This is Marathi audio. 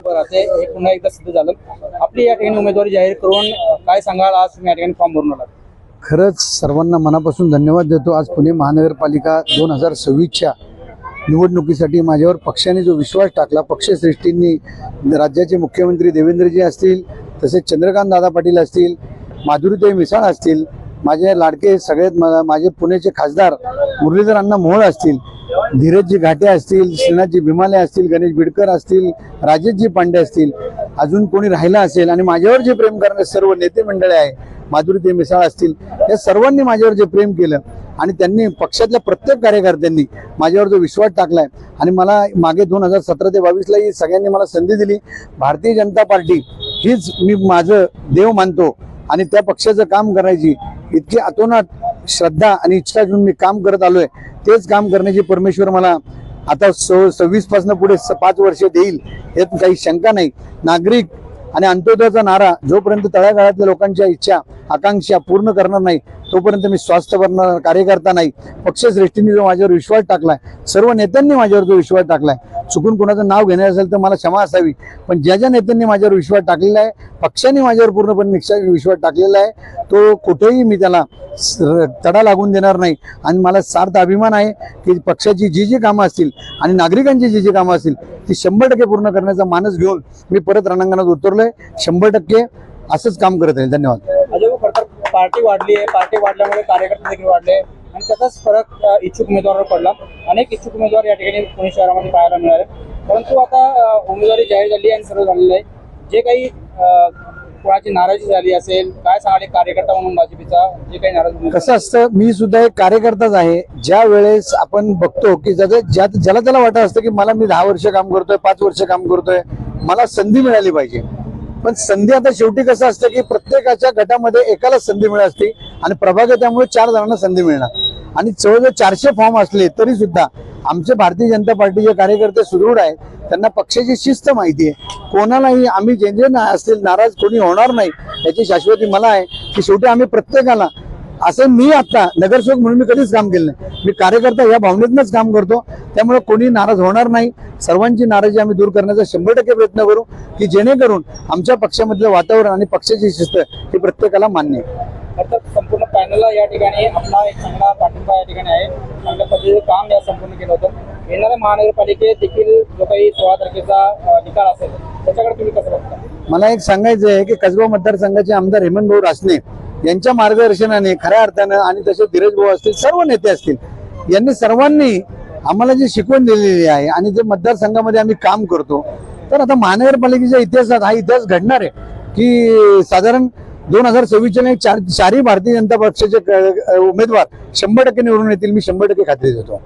बरं ते हे पुन्हा एकदा सिद्ध झालं. आपली या ठिकाणी उमेदवारी जाहीर करून काय सांगाल, आज तुम्ही या ठिकाणी फॉर्म भरून आलात? खरंच सर्वांना मनापासून धन्यवाद देतो. आज पुणे महानगरपालिका 2026च्या निवडणुकीसाठी माझ्यावर पक्षाने जो विश्वास टाकला, पक्षश्रेष्ठींनी, राज्याचे मुख्यमंत्री देवेंद्रजी असतील, तसेच चंद्रकांत दादा पाटील असतील, माधुरीताई मिसाळ असतील, माझे लाडके सगळ्यात माझे पुण्याचे खासदार मुरलीधर अण्णा मोहोळ असतील, धीरजजी घाटे असतील, श्रीनाथजी भीमाले असतील, गणेश बिडकर असतील, राजेशजी पांडे असतील, अजून कोणी राहिला असेल आणि माझ्यावर जे प्रेम करणारे सर्व नेते मंडळी आहे, माधुरीताई मिसाळ असतील, या सर्वांनी माझ्यावर जे प्रेम केलं आणि त्यांनी पक्षातल्या प्रत्येक कार्यकर्त्यांनी माझ्यावर जो विश्वास टाकलाय आणि मला मागे 2017 ते 22ला ही सगळ्यांनी मला संधी दिली. भारतीय जनता पार्टी हीच मी माझं देव मानतो आणि त्या पक्षाचं काम करायची इतकी अतोनात श्रद्धा आणि इच्छा घेऊन मी काम करत आलोय. तेच काम करण्याची परमेश्वर मला आता 26 पासून पुढे 5 वर्ष देईल यात काही शंका नाही. नागरिक आणि अंत्योदयाचा नारा जोपर्यंत तळागाळातल्या लोकांच्या इच्छा आकांक्षा पूर्ण करणार नाही तोपर्यंत मी स्वास्थ्य करणार कार्यकर्ता नाही. पक्षश्रेष्ठींनी जो माझ्यावर विश्वास टाकलाय, सर्व नेत्यांनी माझ्यावर जो विश्वास टाकलाय, चुकून कोणाचं नाव घेणार असेल तर मला क्षमा असावी, पण ज्या ज्या नेत्यांनी माझ्यावर विश्वास टाकलेला आहे, पक्षाने माझ्यावर पूर्णपणे विश्वास टाकलेला आहे, तो कुठेही मी त्याला तडा लागून देणार नाही. आणि मला सार्थ अभिमान आहे की पक्षाची जी जी कामं असतील आणि नागरिकांची जी जी कामं असतील ती 100% पूर्ण करण्याचा मानस घेऊन मी परत रणांगणात उतरलोय. 100% असंच काम करत आहे. धन्यवाद. अजय खरं तर पार्टी वाढली आहे, पार्टी वाढल्यामुळे कार्यकर्ते देखील वाढले आणि त्याचाच फरक इच्छुक उमेदवारावर पडला. अनेक इच्छुक उमेदवार या ठिकाणी पुणे शहरामध्ये पाहायला मिळाले, परंतु आता उमेदवारी जाहीर झाली आणि सर्व झालेलं आहे. जे काही कोणाची नाराजी झाली असेल, काय सांगाले कार्यकर्ता म्हणून भाजपचा जे काही नाराजी? कसं असतं, मी सुद्धा एक कार्यकर्ताच आहे. ज्या वेळेस आपण बघतो की ज्याला त्याला वाटत असतं की मी 10 वर्ष काम करतोय, 5 वर्ष काम करतोय, मला संधी मिळाली पाहिजे. पण संधी आता शेवटी कसं असतं की प्रत्येकाच्या गटामध्ये एकाला संधी मिळत असते आणि प्रभाग आहे त्यामुळे 4 जणांना संधी मिळणार. आणि जवळजवळ 400 फॉर्म असले तरी सुद्धा आमचे भारतीय जनता पार्टीचे कार्यकर्ते सुदृढ आहेत. त्यांना पक्षाची शिस्त माहिती आहे. कोणालाही आम्ही जे असतील नाराज कोणी होणार नाही याची शाश्वती मला आहे की शेवटी आम्ही प्रत्येकाला असं, मी आता नगरसेवक म्हणून मी कधीच काम केलं नाही, मी कार्यकर्ता या भावनेतूनच काम करतो. त्यामुळे कोणी नाराज होणार नाही. सर्वांची नाराजी आम्ही दूर करण्याचा 100% प्रयत्न करू की जेणेकरून आमच्या पक्षामधलं वातावरण आणि पक्षाची शिस्त ही प्रत्येकाला मान्य आहे. अर्थात संपूर्ण पॅनलला या ठिकाणी आपला एक चांगला पाठिंबा या ठिकाणी आहे. चांगल्या पद्धतीचं काम या संपूर्ण केलं होतं. येणाऱ्या महानगरपालिकेत देखील जो काही 16 तारखेचा निकाल असेल त्याच्याकडे तुम्ही कसं बघता? मला एक सांगायचं आहे की कसबा मतदारसंघाचे आमदार हेमंत भाऊ रासने यांच्या मार्गदर्शनाने खऱ्या अर्थानं आणि तसे धीरज भाऊ असतील, सर्व नेते असतील, यांनी सर्वांनी आम्हाला जी शिकवण दिलेली आहे आणि जे मतदारसंघामध्ये आम्ही काम करतो, तर आता महानगरपालिकेच्या इतिहासात हा इतिहास घडणार आहे की साधारण 2026च्या चारही भारतीय जनता पक्षाचे उमेदवार 100% निवडून येतील. मी 100% खात्री देतो.